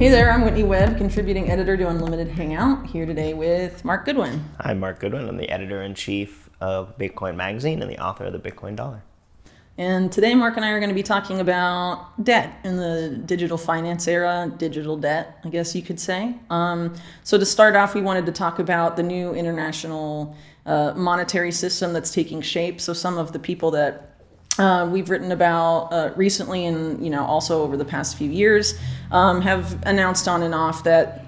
Hey there, I'm Whitney Webb, contributing editor to Unlimited Hangout, here today with Mark Goodwin. I'm Mark Goodwin. I'm the editor-in-chief of Bitcoin Magazine and the author of the Bitcoin Dollar. And today Mark and I are going to be talking about debt in the digital finance era, digital debt, I guess you could say. So to start off, we wanted to talk about the new international monetary system that's taking shape. So some of the people that we've written about recently and also over the past few years have announced on and off that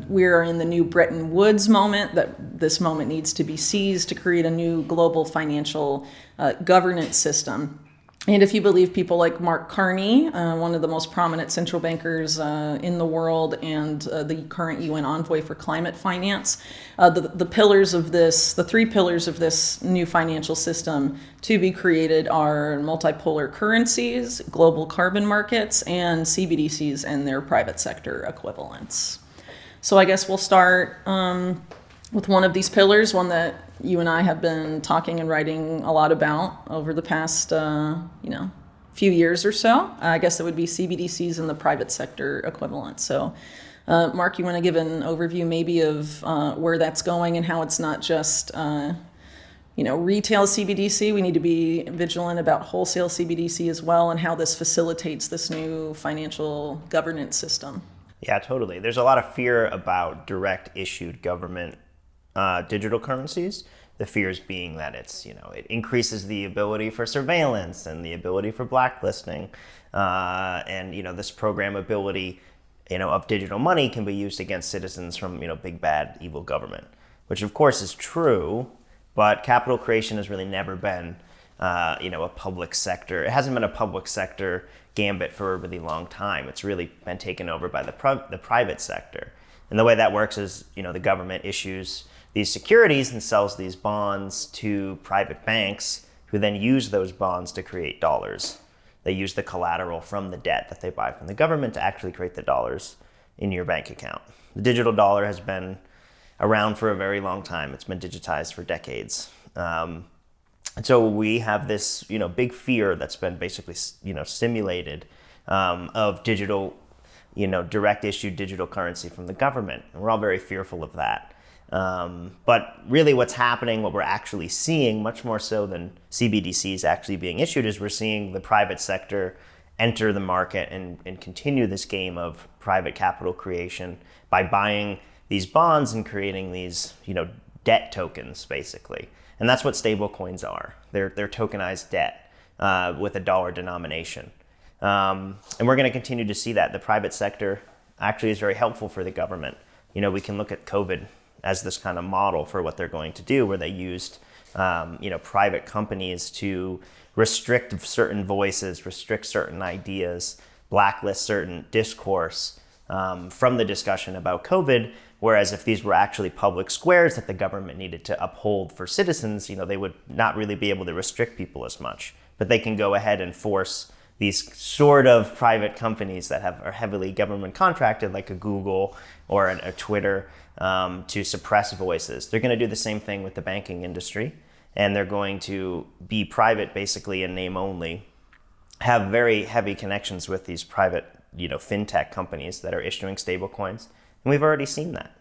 we're in the new Bretton Woods moment, that this moment needs to be seized to create a new global financial governance system. And if you believe people like Mark Carney, one of the most prominent central bankers in the world and the current UN envoy for climate finance, the pillars of this, the three pillars of this new financial system to be created are multipolar currencies, global carbon markets, and CBDCs and their private sector equivalents. So I guess we'll start with one of these pillars, one that you and I have been talking and writing a lot about over the past, few years or so. I guess it would be CBDCs and the private sector equivalent. So, Mark, you want to give an overview maybe of where that's going and how it's not just, retail CBDC. We need to be vigilant about wholesale CBDC as well, and how this facilitates this new financial governance system. Yeah, totally. There's a lot of fear about direct issued government digital currencies. The fears being that it increases the ability for surveillance and the ability for blacklisting, and this programmability, of digital money can be used against citizens from big bad evil government, which of course is true, but capital creation has really never been a public sector. It hasn't been a public sector gambit for a really long time. It's really been taken over by the private sector, and the way that works is the government issues these securities and sells these bonds to private banks, who then use those bonds to create dollars. They use the collateral from the debt that they buy from the government to actually create the dollars in your bank account. The digital dollar has been around for a very long time. It's been digitized for decades. And so we have this, big fear that's been basically, simulated of digital, direct issue digital currency from the government. And we're all very fearful of that. But really what's happening, what we're actually seeing, much more so than CBDCs actually being issued, is we're seeing the private sector enter the market and continue this game of private capital creation by buying these bonds and creating these, debt tokens, basically. And that's what stable coins are. They're tokenized debt with a dollar denomination. And we're going to continue to see that. The private sector actually is very helpful for the government. We can look at COVID as this kind of model for what they're going to do, where they used, private companies to restrict certain voices, restrict certain ideas, blacklist certain discourse from the discussion about COVID. Whereas if these were actually public squares that the government needed to uphold for citizens, they would not really be able to restrict people as much. But they can go ahead and force these sort of private companies that are heavily government contracted, like a Google or a Twitter, to suppress voices. They're going to do the same thing with the banking industry, and they're going to be private basically in name only, have very heavy connections with these private, fintech companies that are issuing stablecoins. And we've already seen that.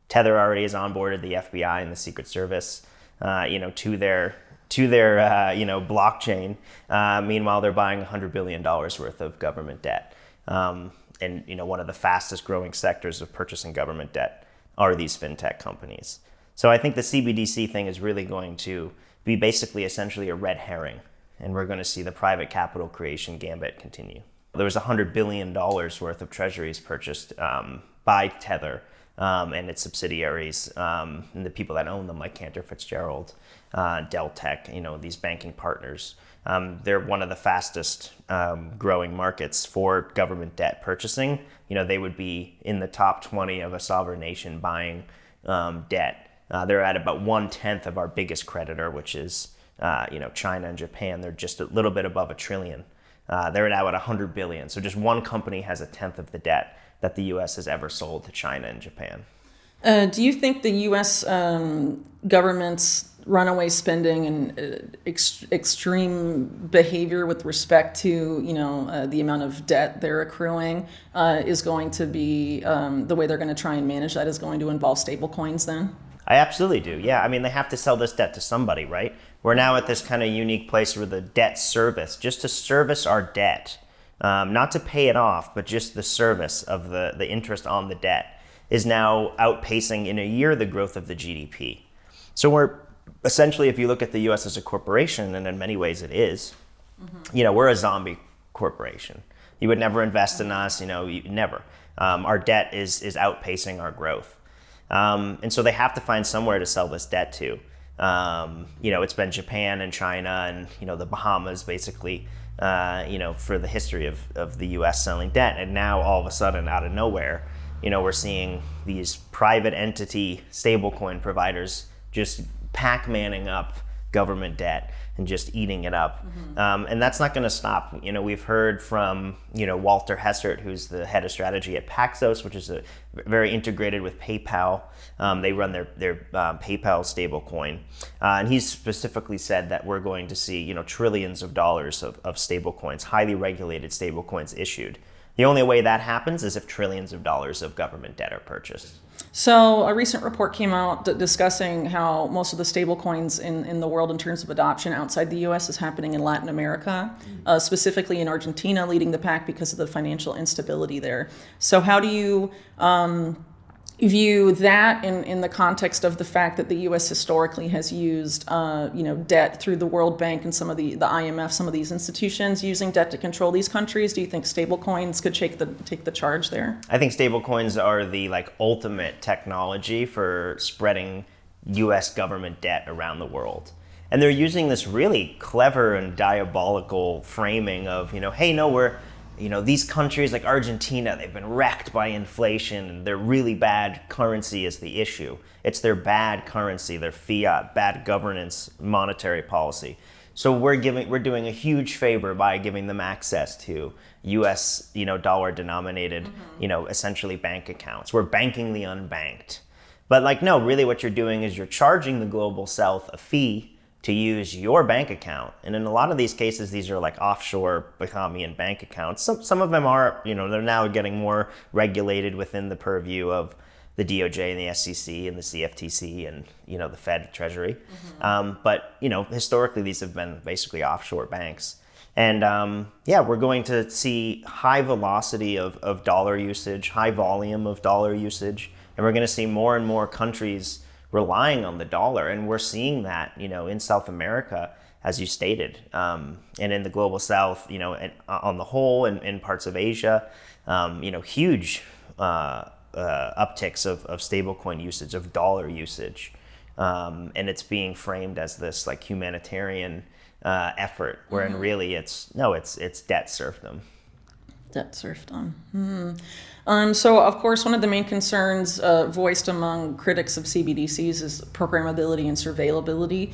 Tether already has onboarded the FBI and the Secret Service, to their blockchain. Meanwhile, they're buying $100 billion worth of government debt. And one of the fastest growing sectors of purchasing government debt are these fintech companies. So I think the CBDC thing is really going to be basically essentially a red herring, and we're going to see the private capital creation gambit continue. There was $100 billion worth of treasuries purchased by Tether and its subsidiaries, and the people that own them, like Cantor Fitzgerald, Deltec, these banking partners. They're one of the fastest growing markets for government debt purchasing. They would be in the top 20 of a sovereign nation buying debt. They're at about 1/10 of our biggest creditor, which is China and Japan. They're just a little bit above $1 trillion. They're now at $100 billion. So just one company has 1/10 of the debt that the U.S. has ever sold to China and Japan. Do you think the U.S. Government's runaway spending and extreme behavior with respect to the amount of debt they're accruing is going to be the way they're going to try and manage that is going to involve stable coins then? I absolutely do. Yeah, I mean, they have to sell this debt to somebody, right? We're now at this kind of unique place where the debt service, just to service our debt, not to pay it off, but just the service of the interest on the debt, is now outpacing in a year the growth of the GDP. So we're essentially, if you look at the U.S. as a corporation, and in many ways it is, we're a zombie corporation. You would never invest in us, never. Our debt is outpacing our growth. And so they have to find somewhere to sell this debt to. It's been Japan and China and, the Bahamas basically, for the history of the U.S. selling debt. And now all of a sudden, out of nowhere, we're seeing these private entity stablecoin providers just Pac-Manning up government debt and just eating it up. And that's not going to stop. We've heard from, Walter Hessert, who's the head of strategy at Paxos, which is very integrated with PayPal. They run their PayPal stablecoin. And he's specifically said that we're going to see, trillions of dollars of stablecoins, highly regulated stablecoins issued. The only way that happens is if trillions of dollars of government debt are purchased. So a recent report came out discussing how most of the stable coins in the world in terms of adoption outside the U.S. is happening in Latin America, specifically in Argentina, leading the pack because of the financial instability there. So how do you view that in the context of the fact that the U.S. historically has used debt through the World Bank and some of the IMF, some of these institutions using debt to control these countries? Do you think stable coins could take the charge there? I think stable coins are the ultimate technology for spreading U.S. government debt around the world. And they're using this really clever and diabolical framing of, hey, no, we're these countries like Argentina, they've been wrecked by inflation and their really bad currency is the issue. It's their bad currency, their fiat, bad governance, monetary policy. So we're doing a huge favor by giving them access to US, dollar denominated, essentially bank accounts. We're banking the unbanked. But no, really what you're doing is you're charging the global south a fee to use your bank account. And in a lot of these cases, these are offshore Bahamian bank accounts. Some of them are, they're now getting more regulated within the purview of the DOJ and the SEC and the CFTC and, the Fed Treasury. But, historically, these have been basically offshore banks. And we're going to see high velocity of dollar usage, high volume of dollar usage. And we're going to see more and more countries relying on the dollar, and we're seeing that in South America, as you stated, and in the global south, and on the whole, and in parts of Asia, huge upticks of stablecoin usage, of dollar usage, and it's being framed as this humanitarian effort, wherein really it's debt serfdom. Debt serfdom. So, of course, one of the main concerns voiced among critics of CBDCs is programmability and surveillability.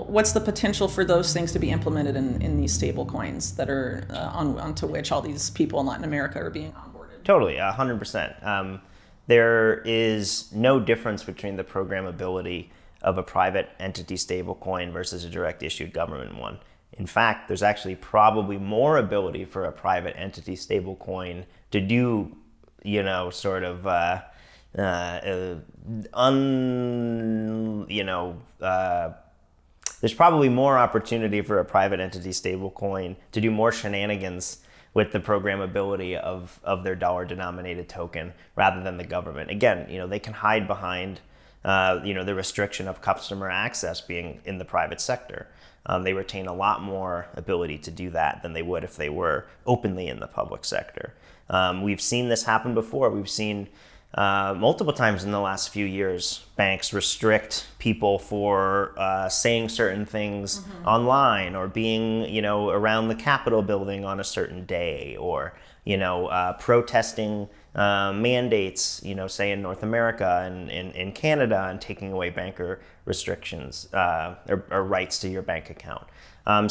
What's the potential for those things to be implemented in these stable coins that are onto which all these people in Latin America are being onboarded? Totally, 100%. There is no difference between the programmability of a private entity stablecoin versus a direct issued government one. In fact, there's actually probably more ability for a private entity stablecoin to do, there's probably more opportunity for a private entity stablecoin to do more shenanigans with the programmability of their dollar-denominated token rather than the government. Again, they can hide behind, the restriction of customer access being in the private sector. They retain a lot more ability to do that than they would if they were openly in the public sector. We've seen this happen before. We've seen multiple times in the last few years, banks restrict people for saying certain things online or being, around the Capitol building on a certain day or, protesting mandates, say in North America and in Canada and taking away banker restrictions or rights to your bank account.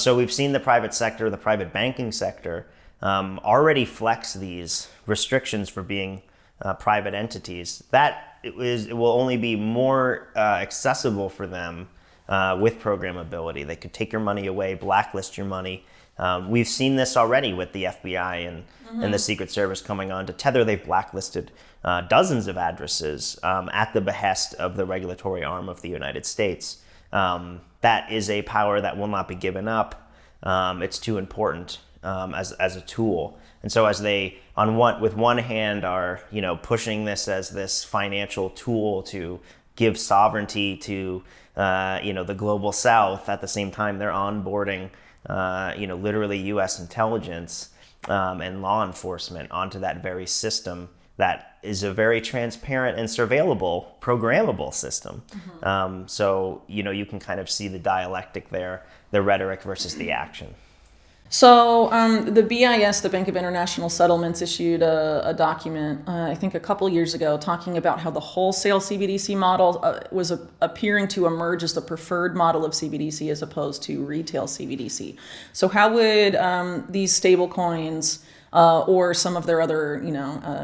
So we've seen the private sector, the private banking sector already flex these restrictions for being private entities. That it will only be more accessible for them with programmability. They could take your money away, blacklist your money. We've seen this already with the FBI and the Secret Service coming on to Tether. They've blacklisted dozens of addresses at the behest of the regulatory arm of the United States. That is a power that will not be given up. It's too important as a tool. And so as they, with one hand, are pushing this as this financial tool to give sovereignty to the global South, at the same time they're onboarding literally U.S. intelligence and law enforcement onto that very system that is a very transparent and surveillable, programmable system. So you can kind of see the dialectic there, the rhetoric versus the action. So the BIS, the Bank of International Settlements, issued a document, I think a couple years ago, talking about how the wholesale CBDC model was appearing to emerge as the preferred model of CBDC as opposed to retail CBDC. So how would these stable coins or some of their other,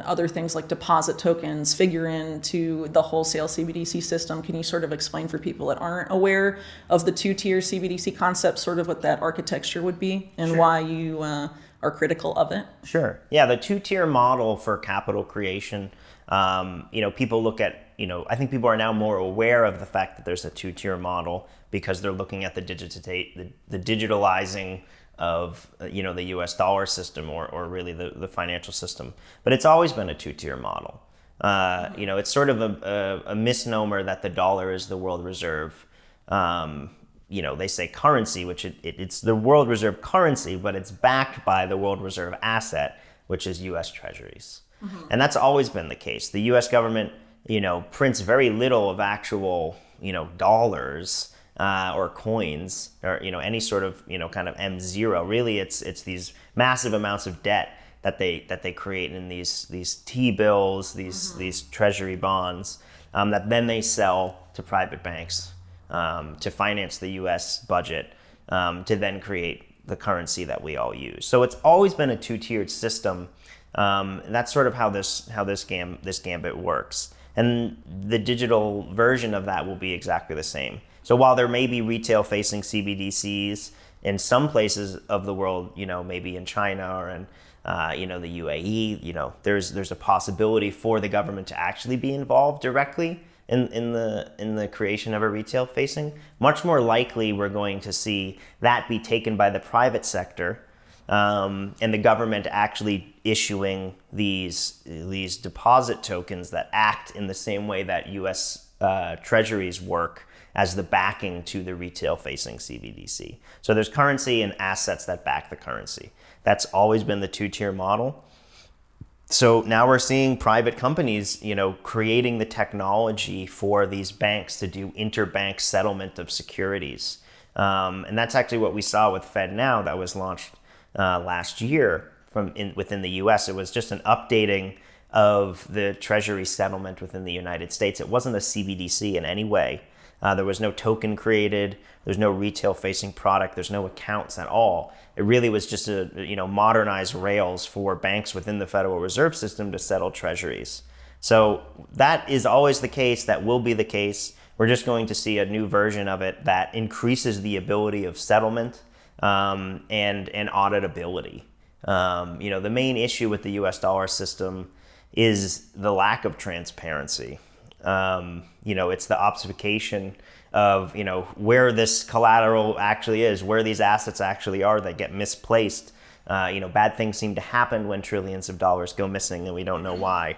other things like deposit tokens figure into the wholesale CBDC system? Can you sort of explain for people that aren't aware of the two-tier CBDC concept, sort of what that architecture would be and why you are critical of it? Sure. Yeah, the two-tier model for capital creation, people look at, I think people are now more aware of the fact that there's a two-tier model because they're looking at the digitalizing of the U.S. dollar system or really the financial system. But it's always been a two-tier model. It's sort of a misnomer that the dollar is the world reserve. They say currency, which it's the world reserve currency, but it's backed by the world reserve asset, which is U.S. treasuries. And that's always been the case. The U.S. government, prints very little of actual, dollars or coins or any sort of kind of M0. Really, it's these massive amounts of debt that they create in these T-bills, these treasury bonds that then they sell to private banks to finance the U.S. budget to then create the currency that we all use. So it's always been a two-tiered system. And that's sort of how this gambit works. And the digital version of that will be exactly the same. So while there may be retail-facing CBDCs in some places of the world, maybe in China or in the UAE, there's a possibility for the government to actually be involved directly in the creation of a retail-facing. Much more likely, we're going to see that be taken by the private sector, and the government actually issuing these deposit tokens that act in the same way that U.S. treasuries work as the backing to the retail-facing CBDC. So there's currency and assets that back the currency. That's always been the two-tier model. So now we're seeing private companies, creating the technology for these banks to do interbank settlement of securities. And that's actually what we saw with FedNow that was launched last year within the U.S. It was just an updating of the treasury settlement within the United States. It wasn't a CBDC in any way. There was no token created. There's no retail-facing product. There's no accounts at all. It really was just modernized rails for banks within the Federal Reserve System to settle treasuries. So that is always the case. That will be the case. We're just going to see a new version of it that increases the ability of settlement and auditability. The main issue with the U.S. dollar system is the lack of transparency. It's the obfuscation of, where this collateral actually is, where these assets actually are that get misplaced. Bad things seem to happen when trillions of dollars go missing and we don't know why.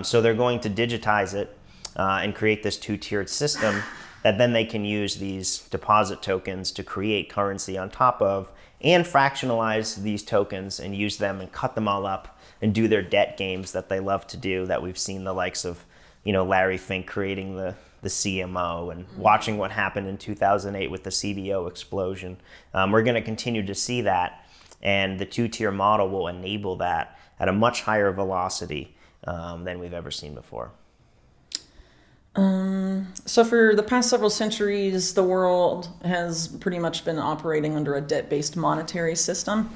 So they're going to digitize it and create this two-tiered system that then they can use these deposit tokens to create currency on top of and fractionalize these tokens and use them and cut them all up and do their debt games that they love to do, that we've seen the likes of Larry Fink creating the CMO and watching what happened in 2008 with the CBO explosion. We're going to continue to see that, and the two-tier model will enable that at a much higher velocity than we've ever seen before. So for the past several centuries, the world has pretty much been operating under a debt-based monetary system.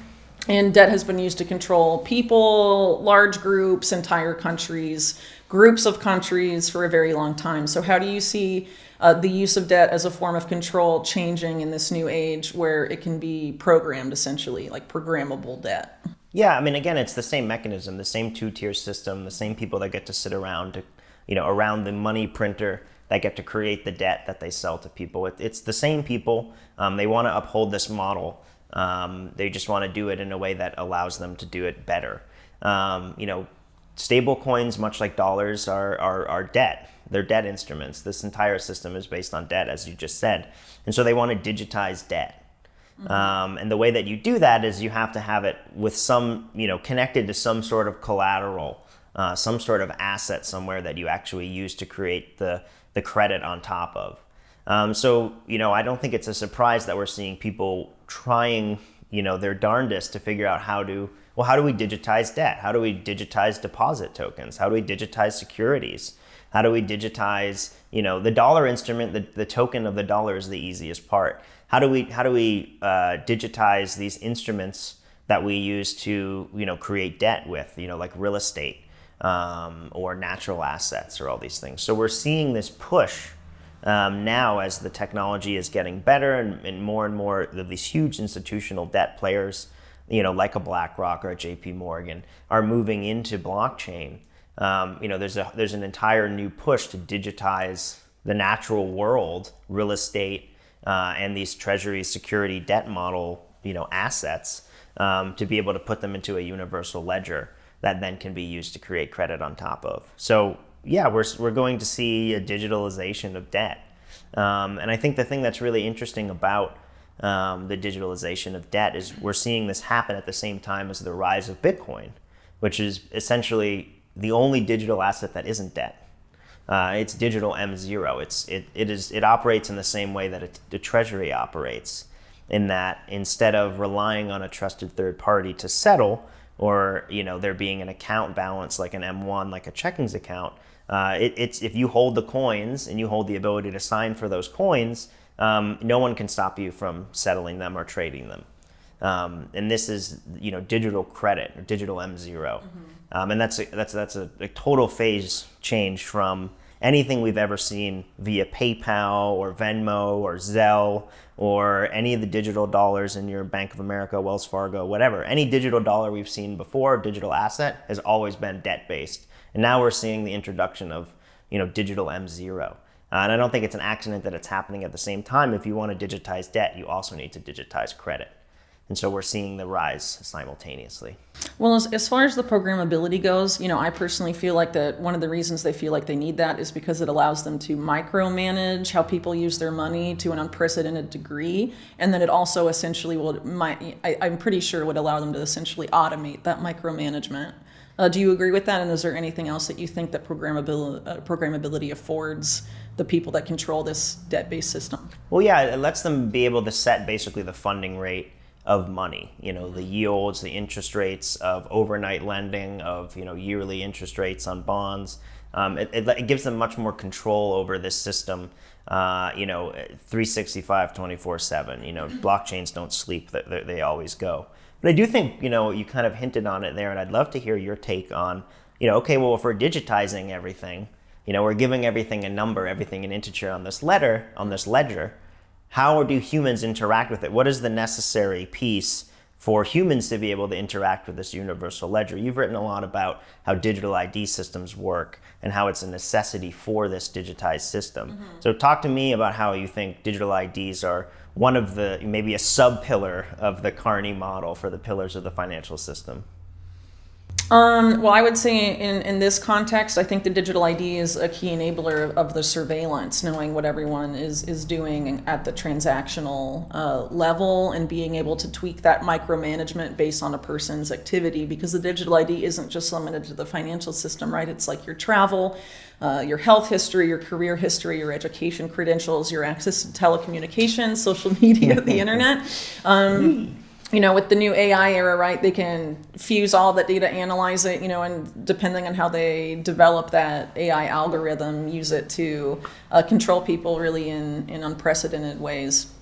And debt has been used to control people, large groups, entire countries, groups of countries for a very long time. So how do you see the use of debt as a form of control changing in this new age where it can be programmed, essentially, like programmable debt? Yeah, I mean, again, it's the same mechanism, the same two-tier system, the same people that get to sit around around the money printer that get to create the debt that they sell to people. It's the same people. They want to uphold this model. They just want to do it in a way that allows them to do it better. Stable coins, much like dollars, are debt. They're debt instruments. This entire system is based on debt, as you just said. And so they want to digitize debt. And the way that you do that is you have to have it with some, connected to some sort of collateral, some sort of asset somewhere that you actually use to create the credit on top of. So I don't think it's a surprise that we're seeing people trying, their darndest to figure out how do we digitize debt? How do we digitize deposit tokens? How do we digitize securities? How do we digitize, the dollar instrument, the token of the dollar is the easiest part. How do we digitize these instruments that we use to, create debt with, like real estate or natural assets or all these things. So we're seeing this push now as the technology is getting better and more of these huge institutional debt players, like a BlackRock or a JP Morgan, are moving into blockchain. There's an entire new push to digitize the natural world, real estate, and these treasury security debt model, assets, to be able to put them into a universal ledger that then can be used to create credit on top of. So yeah, we're going to see a digitalization of debt. And I think the thing that's really interesting about the digitalization of debt is we're seeing this happen at the same time as the rise of Bitcoin, which is essentially the only digital asset that isn't debt. It's digital M0. It operates in the same way that the treasury operates, in that instead of relying on a trusted third party to settle, or there being an account balance like an M1, like a checkings account, it's if you hold the coins and you hold the ability to sign for those coins, no one can stop you from settling them or trading them. And this is digital credit or digital M0. And that's a total phase change from anything we've ever seen via PayPal or Venmo or Zelle or any of the digital dollars in your Bank of America, Wells Fargo, whatever. Any digital dollar we've seen before, digital asset, has always been debt-based. And now we're seeing the introduction of digital M0. And I don't think it's an accident that it's happening at the same time. If you want to digitize debt, you also need to digitize credit. And so we're seeing the rise simultaneously. Well, as far as the programmability goes, I personally feel like that one of the reasons they feel like they need that is because it allows them to micromanage how people use their money to an unprecedented degree. And then it also essentially I'm pretty sure would allow them to essentially automate that micromanagement. Do you agree with that? And is there anything else that you think that programmability affords the people that control this debt-based system? Well, yeah, it lets them be able to set basically the funding rate of money, the yields, the interest rates of overnight lending, of yearly interest rates on bonds. It gives them much more control over this system, 365, 24/7. Blockchains don't sleep, they always go. But I do think, you kind of hinted on it there, and I'd love to hear your take on, okay, well, if we're digitizing everything, we're giving everything a number, everything an integer on this ledger. How do humans interact with it? What is the necessary piece for humans to be able to interact with this universal ledger? You've written a lot about how digital ID systems work and how it's a necessity for this digitized system. Mm-hmm. So talk to me about how you think digital IDs are one of maybe a sub-pillar of the Carney model for the pillars of the financial system. Well, I would say in this context, I think the digital ID is a key enabler of the surveillance, knowing what everyone is doing at the transactional level and being able to tweak that micromanagement based on a person's activity, because the digital ID isn't just limited to the financial system, right? It's like your travel, your health history, your career history, your education credentials, your access to telecommunications, social media, the internet. With the new AI era, right, they can fuse all that data, analyze it, and depending on how they develop that AI algorithm, use it to control people really in unprecedented ways.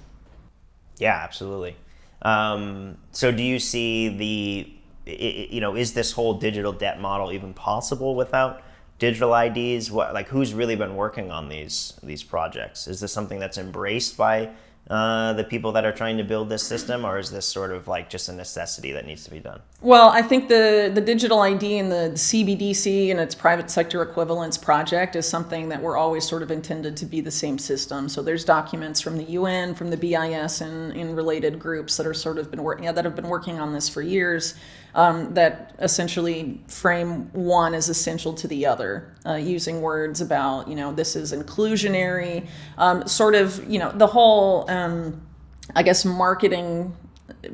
Yeah, absolutely. So do you see is this whole digital debt model even possible without digital IDs? Who's really been working on these projects? Is this something that's embraced by the people that are trying to build this system, or is this sort of like just a necessity that needs to be done? Well, I think the digital ID and the CBDC and its private sector equivalence project is something that we're always sort of intended to be the same system. So there's documents from the UN, from the BIS, and related groups that are sort of been working that have been working on this for years. That essentially frame one as essential to the other, using words about, this is inclusionary, the whole, I guess, marketing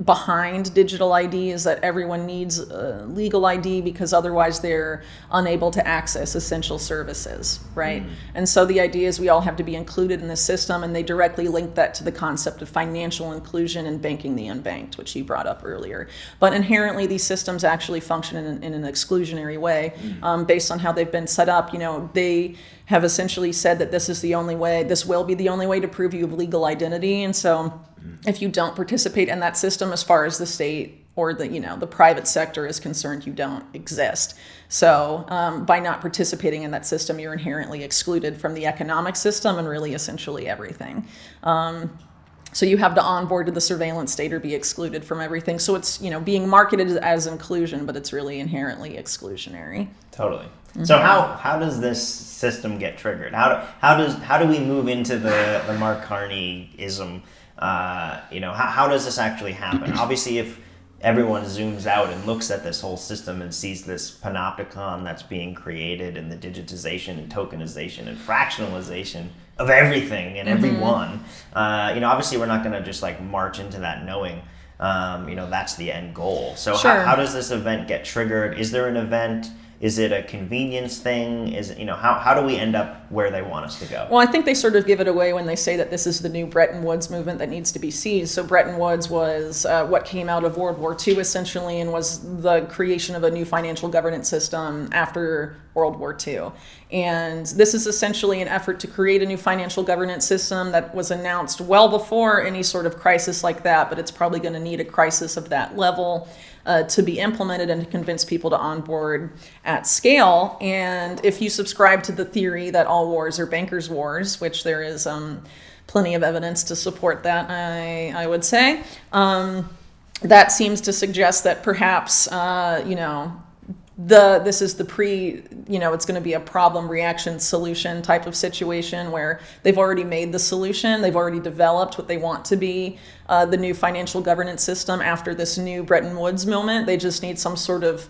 behind digital ID is that everyone needs a legal ID because otherwise they're unable to access essential services, right? And so the idea is we all have to be included in the system, and they directly link that to the concept of financial inclusion and banking the unbanked, which you brought up earlier. But inherently, these systems actually function in an exclusionary way, based on how they've been set up. They have essentially said that this will be the only way to prove you have legal identity. And so if you don't participate in that system, as far as the state or the private sector is concerned, you don't exist. So by not participating in that system, you're inherently excluded from the economic system and really essentially everything. So you have to onboard to the surveillance state or be excluded from everything. So it's, being marketed as inclusion, but it's really inherently exclusionary. Totally. So how does this system get triggered? How do we move into the Mark Carney-ism? How does this actually happen? Obviously, if everyone zooms out and looks at this whole system and sees this panopticon that's being created, and the digitization and tokenization and fractionalization of everything and everyone, obviously we're not going to just like march into that knowing, that's the end goal. So Sure. how does this event get triggered? Is there an event? Is it a convenience thing? Is it, how do we end up where they want us to go? Well, I think they sort of give it away when they say that this is the new Bretton Woods movement that needs to be seized. So Bretton Woods was what came out of World War II, essentially, and was the creation of a new financial governance system after World War II. And this is essentially an effort to create a new financial governance system that was announced well before any sort of crisis like that, but it's probably going to need a crisis of that level to be implemented and to convince people to onboard at scale. And if you subscribe to the theory that all wars are bankers' wars, which there is plenty of evidence to support that, I would say, that seems to suggest that perhaps, this is the it's going to be a problem reaction solution type of situation where they've already made the solution. They've already developed what they want to be the new financial governance system after this new Bretton Woods moment. They just need some sort of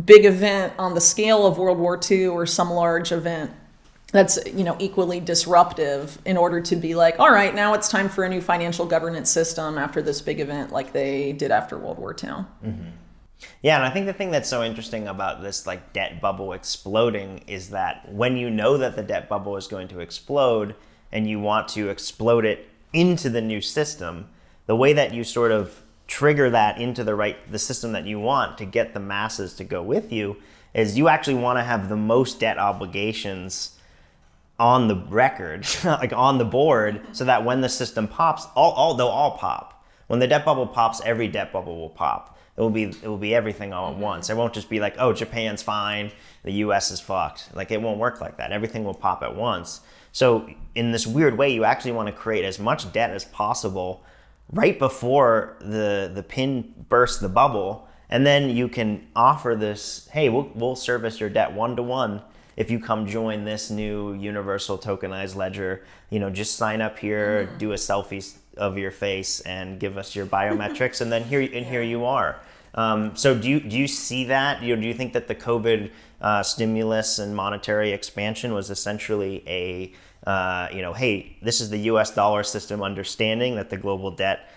big event on the scale of World War II or some large event that's, equally disruptive in order to be like, all right, now it's time for a new financial governance system after this big event like they did after World War II. Mm-hmm. Yeah, and I think the thing that's so interesting about this debt bubble exploding is that when you know that the debt bubble is going to explode and you want to explode it into the new system, the way that you sort of trigger that into the system that you want to get the masses to go with you is you actually want to have the most debt obligations on the record, on the board, so that when the system pops, they'll all pop. When the debt bubble pops, every debt bubble will pop. It will be everything all at once. It won't just be like, oh, Japan's fine, the US is fucked. It won't work like that. Everything will pop at once. So in this weird way, you actually want to create as much debt as possible right before the pin bursts the bubble. And then you can offer this, hey, we'll service your debt 1-to-1 if you come join this new universal tokenized ledger. Just sign up here, do a selfie of your face and give us your biometrics, and then here you are. So do you see that? Do you think that the COVID stimulus and monetary expansion was essentially a hey, this is the U.S. dollar system understanding that the global debt,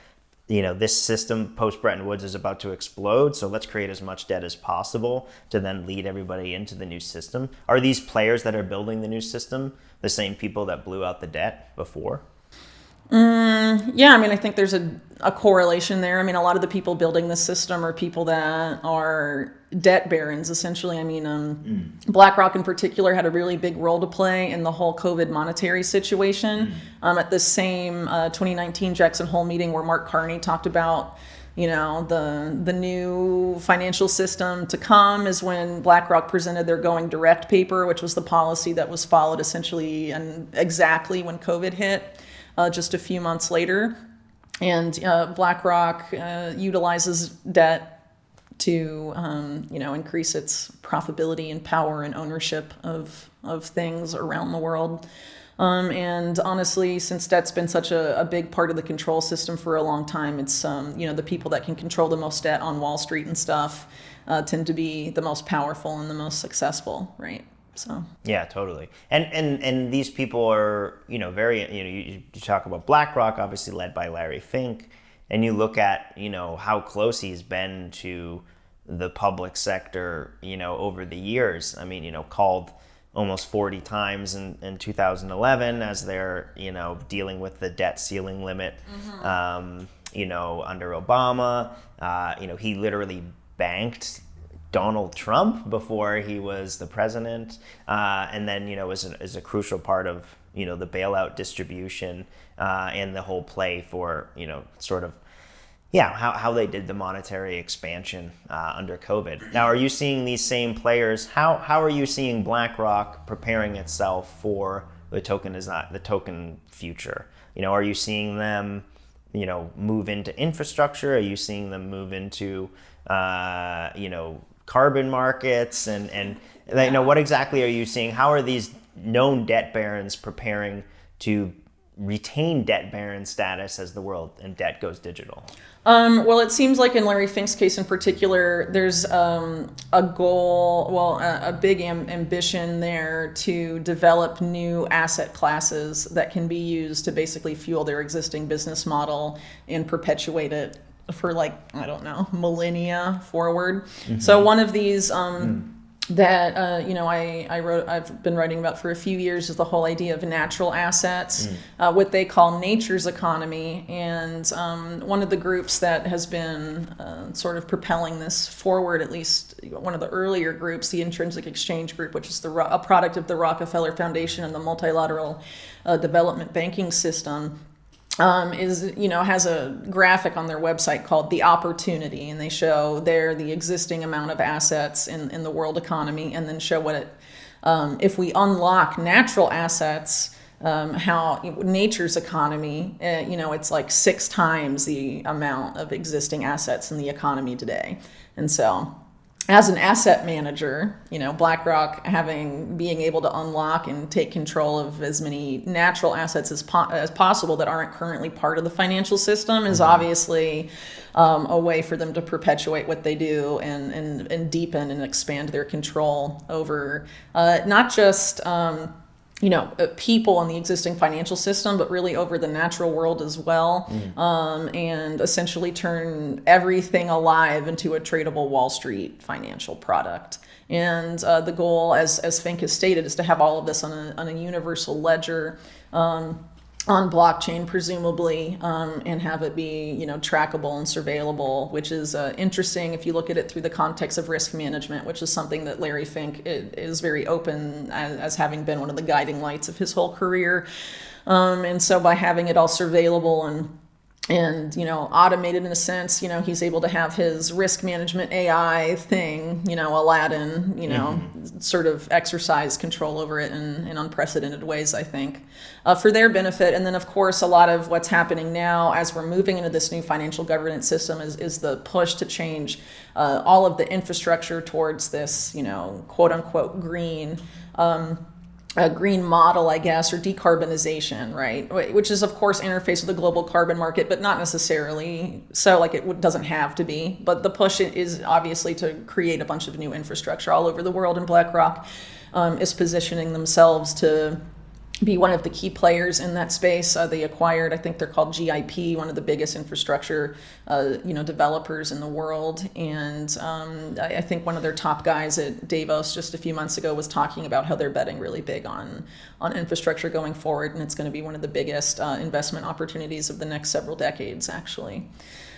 this system post Bretton Woods is about to explode, so let's create as much debt as possible to then lead everybody into the new system? Are these players that are building the new system the same people that blew out the debt before? Yeah, I think there's a correlation there. A lot of the people building this system are people that are debt barons, essentially. BlackRock in particular had a really big role to play in the whole COVID monetary situation. At the same 2019 Jackson Hole meeting where Mark Carney talked about the new financial system to come is when BlackRock presented their going direct paper, which was the policy that was followed essentially and exactly when COVID hit, just a few months later. And BlackRock utilizes debt to increase its profitability and power and ownership of things around the world. And honestly, since debt's been such a big part of the control system for a long time, it's the people that can control the most debt on Wall Street and stuff tend to be the most powerful and the most successful, right? So yeah, totally. And these people are very you talk about BlackRock, obviously led by Larry Fink. And you look at, how close he's been to the public sector, over the years. I mean, called almost 40 times in 2011 as they're, dealing with the debt ceiling limit, under Obama. He literally banked Donald Trump before he was the president. And then, is a crucial part of, the bailout distribution and the whole play for, how they did the monetary expansion under COVID. Now, are you seeing these same players? How are you seeing BlackRock preparing itself for the token future? Are you seeing them, move into infrastructure? Are you seeing them move into, carbon markets? And what exactly are you seeing? How are these known debt barons preparing to retain debt baron status as the world and debt goes digital? Well, it seems like in Larry Fink's case in particular, there's a goal, a big ambition there to develop new asset classes that can be used to basically fuel their existing business model and perpetuate it for millennia forward. Mm-hmm. So one of these that I've been writing about for a few years is the whole idea of natural assets, what they call nature's economy. And one of the groups that has been sort of propelling this forward, at least one of the earlier groups, the Intrinsic Exchange Group, which is a product of the Rockefeller Foundation and the multilateral development banking system, has a graphic on their website called The Opportunity, and they show there the existing amount of assets in the world economy, and then show what it, if we unlock natural assets, how nature's economy, it's like 6 times the amount of existing assets in the economy today. And so as an asset manager, BlackRock being able to unlock and take control of as many natural assets as possible that aren't currently part of the financial system is obviously a way for them to perpetuate what they do and deepen and expand their control over not just people in the existing financial system, but really over the natural world as well, and essentially turn everything alive into a tradable Wall Street financial product. And the goal, as Fink has stated, is to have all of this on a universal ledger, on blockchain presumably, and have it be trackable and surveillable, which is interesting if you look at it through the context of risk management, which is something that Larry Fink is very open as having been one of the guiding lights of his whole career. And so by having it all surveillable and automated in a sense, he's able to have his risk management AI thing, Aladdin, sort of exercise control over it in unprecedented ways, I think, for their benefit. And then, of course, a lot of what's happening now as we're moving into this new financial governance system is the push to change all of the infrastructure towards this, quote unquote, green a green model, I guess, or decarbonization, right? Which is, of course, interface with the global carbon market, but not necessarily so, like it doesn't have to be. But the push is obviously to create a bunch of new infrastructure all over the world, and BlackRock is positioning themselves to be one of the key players in that space. They acquired, I think they're called GIP, one of the biggest infrastructure, developers in the world. And I think one of their top guys at Davos just a few months ago was talking about how they're betting really big on infrastructure going forward, and it's going to be one of the biggest investment opportunities of the next several decades, actually.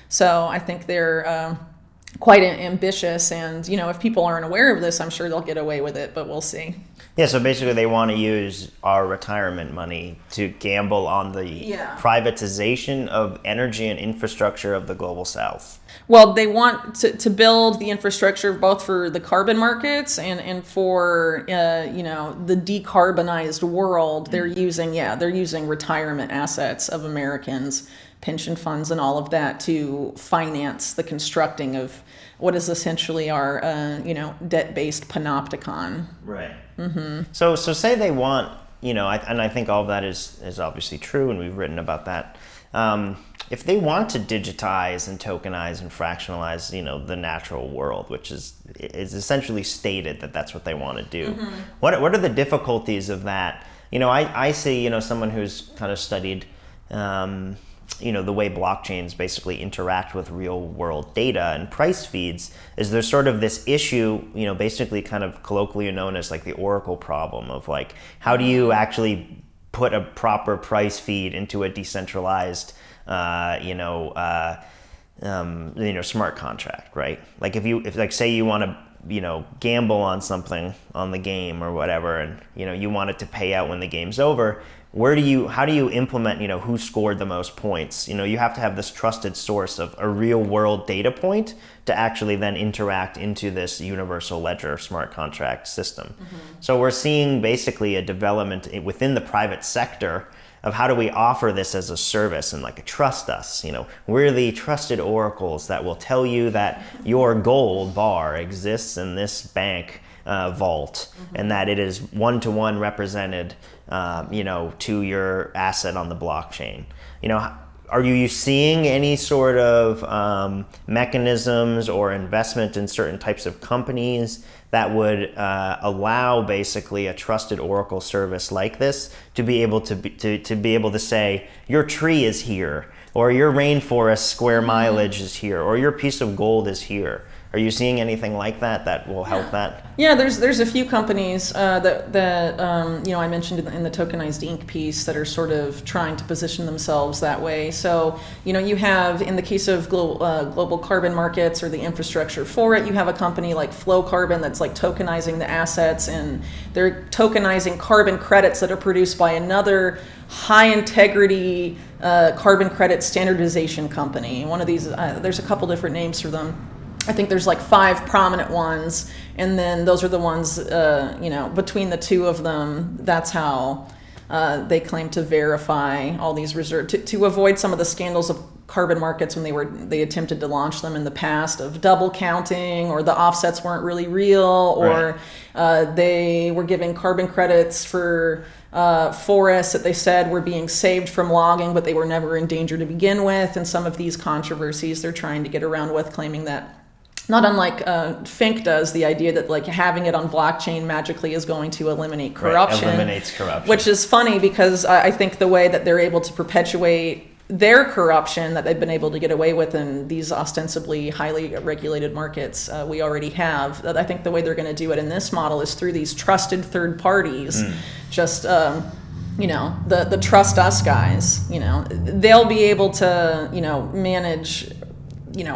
So I think they're quite ambitious, and if people aren't aware of this, I'm sure they'll get away with it, but we'll see. Yeah, so basically they want to use our retirement money to gamble on the privatization of energy and infrastructure of the global south. Well, they want to build the infrastructure both for the carbon markets and for the decarbonized world. They're using retirement assets of Americans, pension funds, and all of that to finance the constructing of what is essentially our debt-based panopticon. Right. Mm-hmm. So say they want, and I think all of that is obviously true, and we've written about that. If they want to digitize and tokenize and fractionalize, the natural world, which is essentially stated that that's what they want to do. Mm-hmm. What are the difficulties of that? I see, someone who's kind of studied, the way blockchains basically interact with real world data and price feeds, is there's sort of this issue, basically kind of colloquially known as like the Oracle problem of like, how do you actually put a proper price feed into a decentralized, smart contract, right? Like if say you want to, gamble on something on the game or whatever, and, you want it to pay out when the game's over, how do you implement, who scored the most points? You have to have this trusted source of a real world data point to actually then interact into this universal ledger smart contract system. Mm-hmm. So we're seeing basically a development within the private sector of how do we offer this as a service and like trust us, we're the trusted oracles that will tell you that your gold bar exists in this bank vault, mm-hmm. and that it is one-to-one represented, to your asset on the blockchain. Are you seeing any sort of mechanisms or investment in certain types of companies that would allow basically a trusted Oracle service like this to be able to say your tree is here, or your rainforest square mileage is here, or your piece of gold is here? Are you seeing anything like that will help that? Yeah, there's a few companies that I mentioned in the tokenized ink piece that are sort of trying to position themselves that way. So you have, in the case of global carbon markets or the infrastructure for it, you have a company like Flow Carbon that's like tokenizing the assets, and they're tokenizing carbon credits that are produced by another high integrity carbon credit standardization company. One of these, there's a couple different names for them. I think there's like 5 prominent ones, and then those are the ones, between the two of them, that's how they claim to verify all these reserves, to avoid some of the scandals of carbon markets when they attempted to launch them in the past, of double counting, or the offsets weren't really real, or they were giving carbon credits for forests that they said were being saved from logging, but they were never in danger to begin with. And some of these controversies they're trying to get around with, claiming that, not unlike Fink does, the idea that like having it on blockchain magically is going to eliminate corruption. Right, eliminates corruption. Which is funny, because I think the way that they're able to perpetuate their corruption that they've been able to get away with in these ostensibly highly regulated markets we already have, I think the way they're going to do it in this model is through these trusted third parties. Just the trust us guys, they'll be able to manage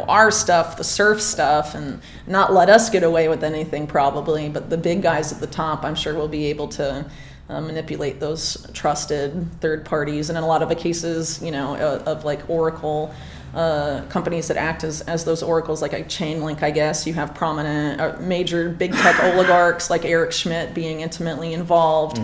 our stuff, the surf stuff, and not let us get away with anything probably, but the big guys at the top, I'm sure, will be able to manipulate those trusted third parties. And in a lot of the cases, of like Oracle companies that act as those oracles, like a Chainlink, I guess, you have prominent major big tech oligarchs like Eric Schmidt being intimately involved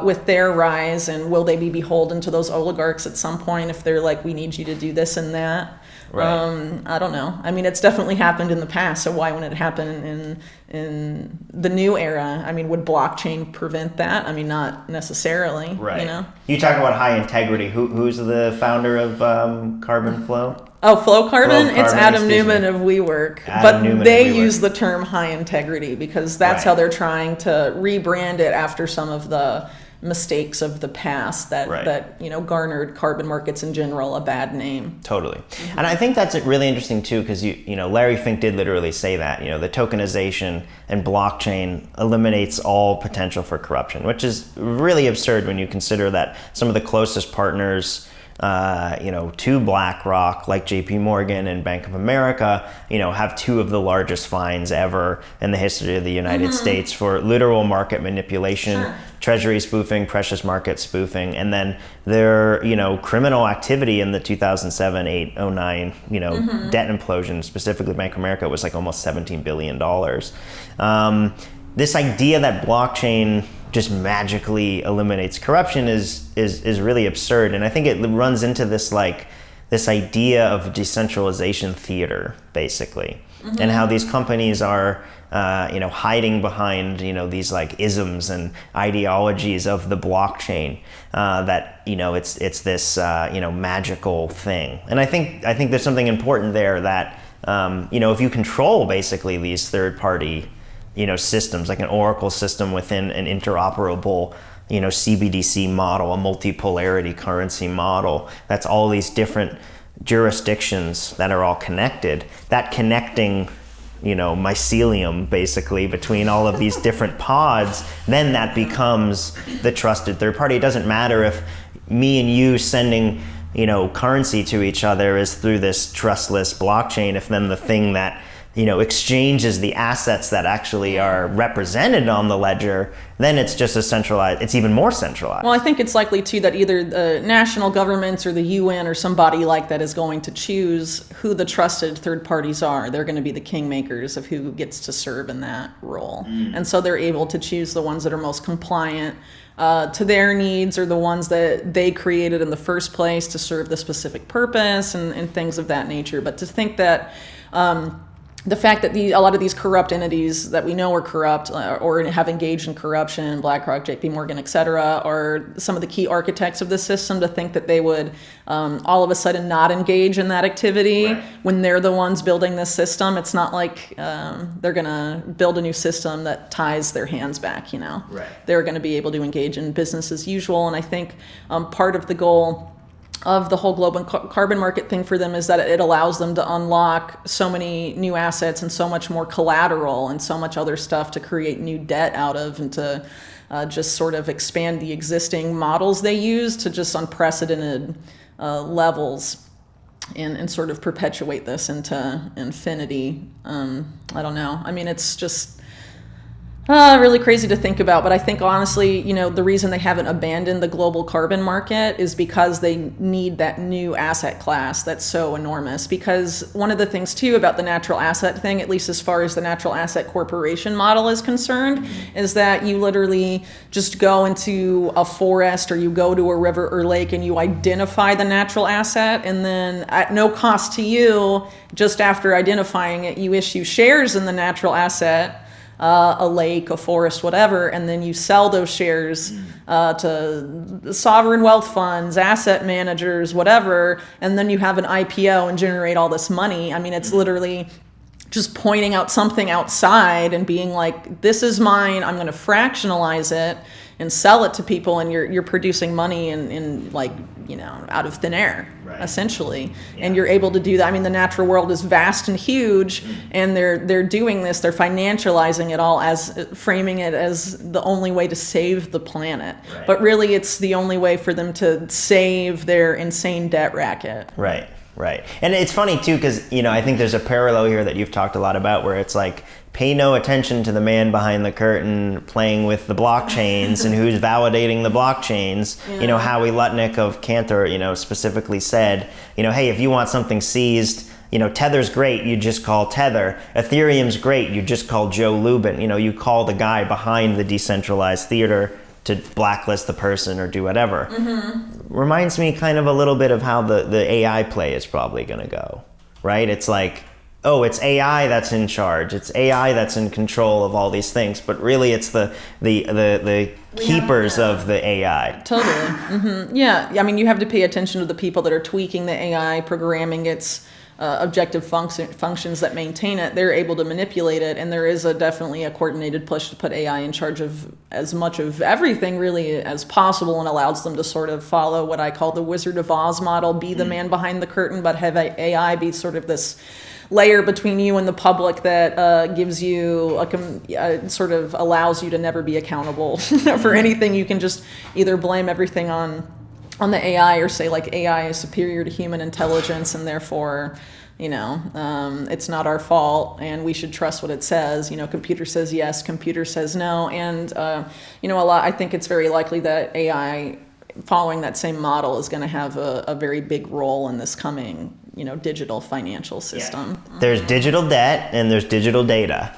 with their rise. And will they be beholden to those oligarchs at some point if they're like, we need you to do this and that? Right. I don't know. I mean, it's definitely happened in the past, so why wouldn't it happen in the new era? I mean, would blockchain prevent that? I mean, not necessarily. Right. You talk about high integrity. Who's the founder of Carbon Flow? Oh, Flow Carbon? It's Adam Newman of WeWork. But they use the term high integrity because that's how they're trying to rebrand it after some of the mistakes of the past that garnered carbon markets in general a bad name. Totally. And I think that's really interesting too, because Larry Fink did literally say that the tokenization and blockchain eliminates all potential for corruption, which is really absurd when you consider that some of the closest partners to BlackRock, like JP Morgan and Bank of America, have two of the largest fines ever in the history of the United States for literal market manipulation, Sure. treasury spoofing, precious market spoofing, and then their, criminal activity in the 2007, 8, 09, debt implosion, specifically Bank of America, was like almost $17 billion. This idea that blockchain just magically eliminates corruption is really absurd, and I think it runs into this idea of decentralization theater, basically, and how these companies are hiding behind these isms and ideologies of the blockchain, that it's this magical thing. And I think there's something important there that if you control basically these third party systems, like an Oracle system within an interoperable, CBDC model, a multipolarity currency model, that's all these different jurisdictions that are all connected. That connecting, mycelium basically between all of these different pods, then that becomes the trusted third party. It doesn't matter if me and you sending, currency to each other is through this trustless blockchain, if then the thing that exchanges the assets that actually are represented on the ledger, then it's just it's even more centralized. Well, I think it's likely too that either the national governments or the UN or somebody like that is going to choose who the trusted third parties are. They're going to be the kingmakers of who gets to serve in that role. And so they're able to choose the ones that are most compliant to their needs, or the ones that they created in the first place to serve the specific purpose and things of that nature. But to think that the fact that a lot of these corrupt entities that we know are corrupt or have engaged in corruption, BlackRock, JP Morgan, et cetera, are some of the key architects of the system, to think that they would all of a sudden not engage in that activity when they're the ones building this system. It's not like they're going to build a new system that ties their hands back, They're going to be able to engage in business as usual. And I think part of the goal of the whole global carbon market thing for them is that it allows them to unlock so many new assets and so much more collateral and so much other stuff to create new debt out of, and to just sort of expand the existing models they use to just unprecedented levels, and sort of perpetuate this into infinity. I don't know. I mean, it's just really crazy to think about, but I think honestly, the reason they haven't abandoned the global carbon market is because they need that new asset class that's so enormous. Because one of the things too about the natural asset thing, at least as far as the natural asset corporation model is concerned, is that you literally just go into a forest or you go to a river or lake and you identify the natural asset, and then at no cost to you, just after identifying it, you issue shares in the natural asset, a lake, a forest, whatever, and then you sell those shares to sovereign wealth funds, asset managers, whatever, and then you have an IPO and generate all this money. I mean, it's literally just pointing out something outside and being like, this is mine, I'm going to fractionalize it and sell it to people, and you're producing money in out of thin air, essentially. Yeah. And you're able to do that. I mean, the natural world is vast and huge, and they're doing this, they're financializing it all, as framing it as the only way to save the planet. Right. But really it's the only way for them to save their insane debt racket. Right. And it's funny too, because I think there's a parallel here that you've talked a lot about, where it's like, pay no attention to the man behind the curtain playing with the blockchains and who's validating the blockchains. Yeah. Howie Lutnick of Cantor, specifically said, hey, if you want something seized, Tether's great, you just call Tether. Ethereum's great, you just call Joe Lubin. You call the guy behind the decentralized theater to blacklist the person or do whatever. Mm-hmm. Reminds me kind of a little bit of how the AI play is probably going to go, right? It's like, oh, it's AI that's in charge. It's AI that's in control of all these things. But really, it's the keepers of the AI. Totally. Mm-hmm. Yeah. I mean, you have to pay attention to the people that are tweaking the AI, programming its objective functions that maintain it. They're able to manipulate it, and there is definitely a coordinated push to put AI in charge of as much of everything really as possible, and allows them to sort of follow what I call the Wizard of Oz model, be the man behind the curtain, but have AI be sort of this layer between you and the public that gives you sort of allows you to never be accountable for anything. You can just either blame everything on on the AI, or say like AI is superior to human intelligence and therefore, it's not our fault and we should trust what it says. Computer says yes, computer says no. And, I think it's very likely that AI, following that same model, is going to have a very big role in this coming, digital financial system. Yeah. There's digital debt and there's digital data.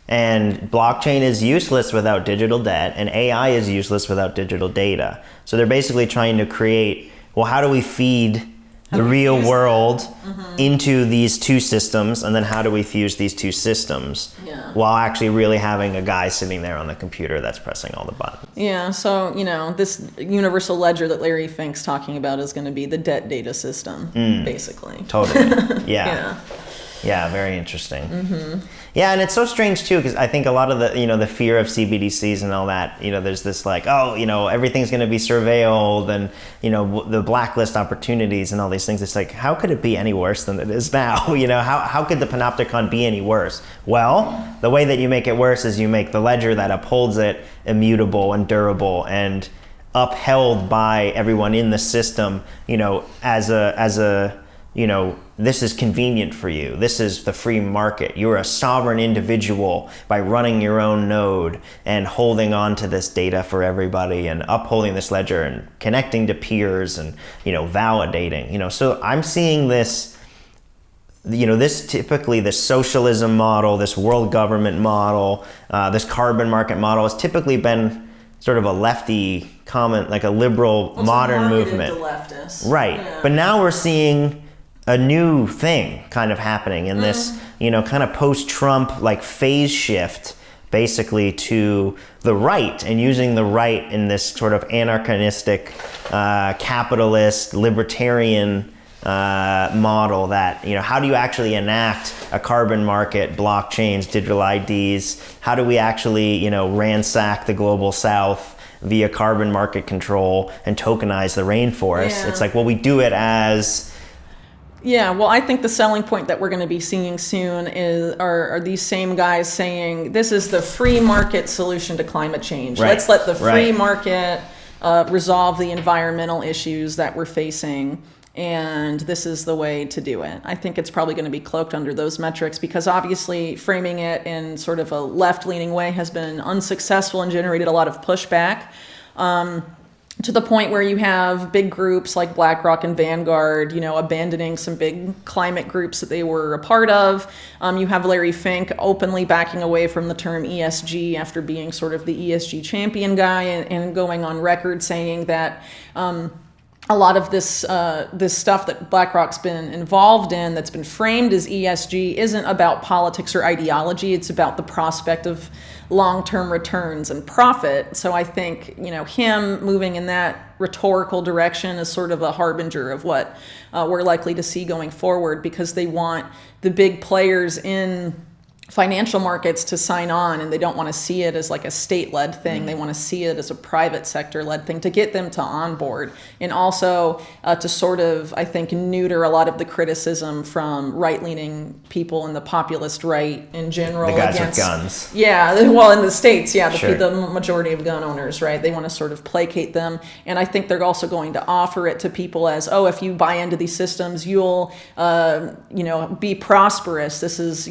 And blockchain is useless without digital debt, and AI is useless without digital data. So they're basically trying to create, well, how do we feed the real world into these two systems, and then how do we fuse these two systems while actually really having a guy sitting there on the computer that's pressing all the buttons? Yeah, so, this universal ledger that Larry Fink's talking about is going to be the debt data system, basically. Totally. Yeah. Yeah, very interesting. Yeah, and it's so strange too, because I think a lot of the fear of CBDCs and all that, there's this like, everything's going to be surveilled, and the blacklist opportunities and all these things. It's like, how could it be any worse than it is now? How could the panopticon be any worse? Well, the way that you make it worse is you make the ledger that upholds it immutable and durable and upheld by everyone in the system, as a this is convenient for you. This is the free market. You're a sovereign individual by running your own node and holding on to this data for everybody and upholding this ledger and connecting to peers and, validating, So I'm seeing this, this typically, this socialism model, this world government model, this carbon market model has typically been sort of a lefty comment, like a liberal modern movement. To leftists. Right. Yeah. But now we're seeing a new thing kind of happening in this, kind of post-Trump like phase shift basically to the right, and using the right in this sort of anarchistic, capitalist, libertarian model that, how do you actually enact a carbon market, blockchains, digital IDs? How do we actually, ransack the global south via carbon market control and tokenize the rainforest? Yeah. It's like, well, we do it as... Yeah, well, I think the selling point that we're going to be seeing soon are these same guys saying this is the free market solution to climate change. Right. Let's let the free market resolve the environmental issues that we're facing, and this is the way to do it. I think it's probably going to be cloaked under those metrics, because obviously framing it in sort of a left-leaning way has been unsuccessful and generated a lot of pushback. To the point where you have big groups like BlackRock and Vanguard, abandoning some big climate groups that they were a part of. You have Larry Fink openly backing away from the term ESG after being sort of the ESG champion guy, and going on record saying that a lot of this stuff that BlackRock's been involved in, that's been framed as ESG, isn't about politics or ideology. It's about the prospect of long-term returns and profit. So I think, him moving in that rhetorical direction is sort of a harbinger of what we're likely to see going forward, because they want the big players in financial markets to sign on, and they don't want to see it as like a state-led thing. They want to see it as a private sector-led thing to get them to onboard, and also to sort of, I think, neuter a lot of the criticism from right-leaning people and the populist right in general. The guys with guns. Yeah, well, in the States, Sure. the majority of gun owners, right? They want to sort of placate them, and I think they're also going to offer it to people as, if you buy into these systems, you'll, be prosperous. This is,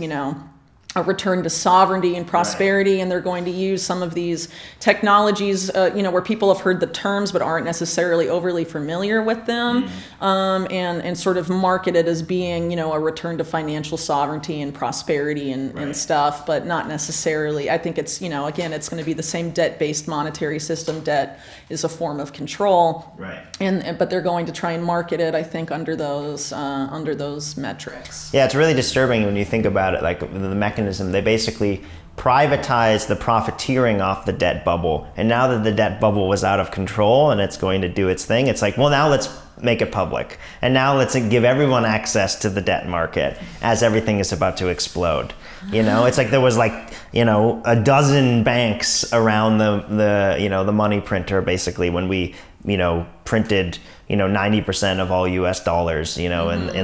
a return to sovereignty and prosperity, right. And they're going to use some of these technologies, where people have heard the terms but aren't necessarily overly familiar with them, and sort of market it as being, a return to financial sovereignty and prosperity and stuff, but not necessarily. I think it's, again, it's going to be the same debt-based monetary system. Debt is a form of control, right? But they're going to try and market it, I think, under those metrics. Yeah, it's really disturbing when you think about it, like the mechanism. They basically privatized the profiteering off the debt bubble, and now that the debt bubble was out of control and it's going to do its thing, it's like, well, now let's make it public, and now let's give everyone access to the debt market as everything is about to explode. It's like there was like, a dozen banks around the money printer basically when we printed 90% of all US dollars in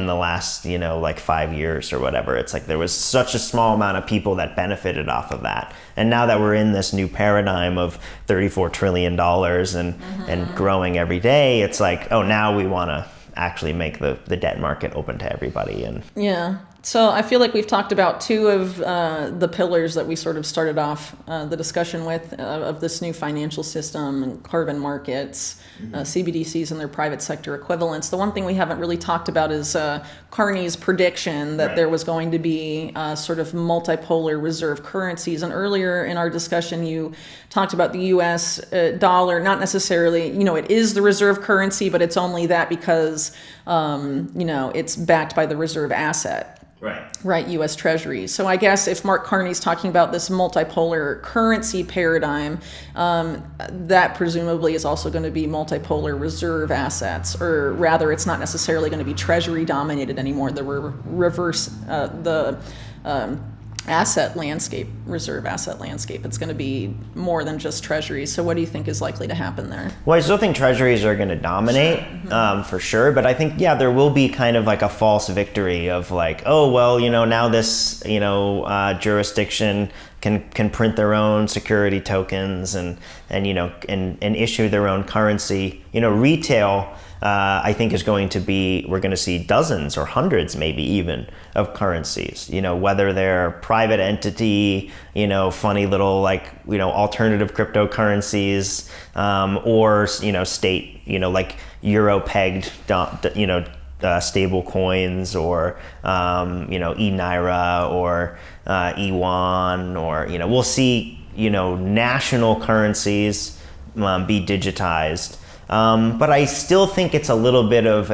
the last like 5 years or whatever. It's like there was such a small amount of people that benefited off of that, and now that we're in this new paradigm of $34 trillion and growing every day, it's like, oh, now we want to actually make the debt market open to everybody. And yeah. So I feel like we've talked about two of the pillars that we sort of started off the discussion with of this new financial system and carbon markets, CBDCs and their private sector equivalents. The one thing we haven't really talked about is Carney's prediction that there was going to be sort of multipolar reserve currencies. And earlier in our discussion, you talked about the U.S. Dollar, not necessarily, it is the reserve currency, but it's only that because, it's backed by the reserve asset. Right, U.S. Treasury. So I guess if Mark Carney's talking about this multipolar currency paradigm, that presumably is also going to be multipolar reserve assets, or rather, it's not necessarily going to be Treasury dominated anymore. The reverse, asset landscape, reserve asset landscape. It's going to be more than just treasuries. So what do you think is likely to happen there? Well, I still think treasuries are going to dominate, for sure. But I think, there will be kind of like a false victory of like, oh, well, now this, jurisdiction can print their own security tokens and issue their own currency. Retail, I think is going to be, we're going to see dozens or hundreds maybe even of currencies, whether they're private entity, funny little alternative cryptocurrencies, or, state, like euro pegged, stable coins, or, e-naira or e-yuan, or, we'll see, national currencies be digitized. But I still think it's a little bit of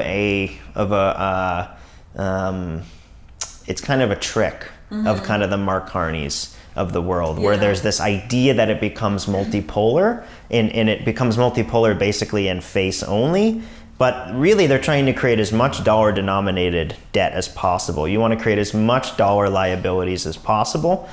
it's kind of a trick of kind of the Mark Carneys of the world, where there's this idea that it becomes multipolar, and it becomes multipolar basically in face only. But really, they're trying to create as much dollar-denominated debt as possible. You want to create as much dollar liabilities as possible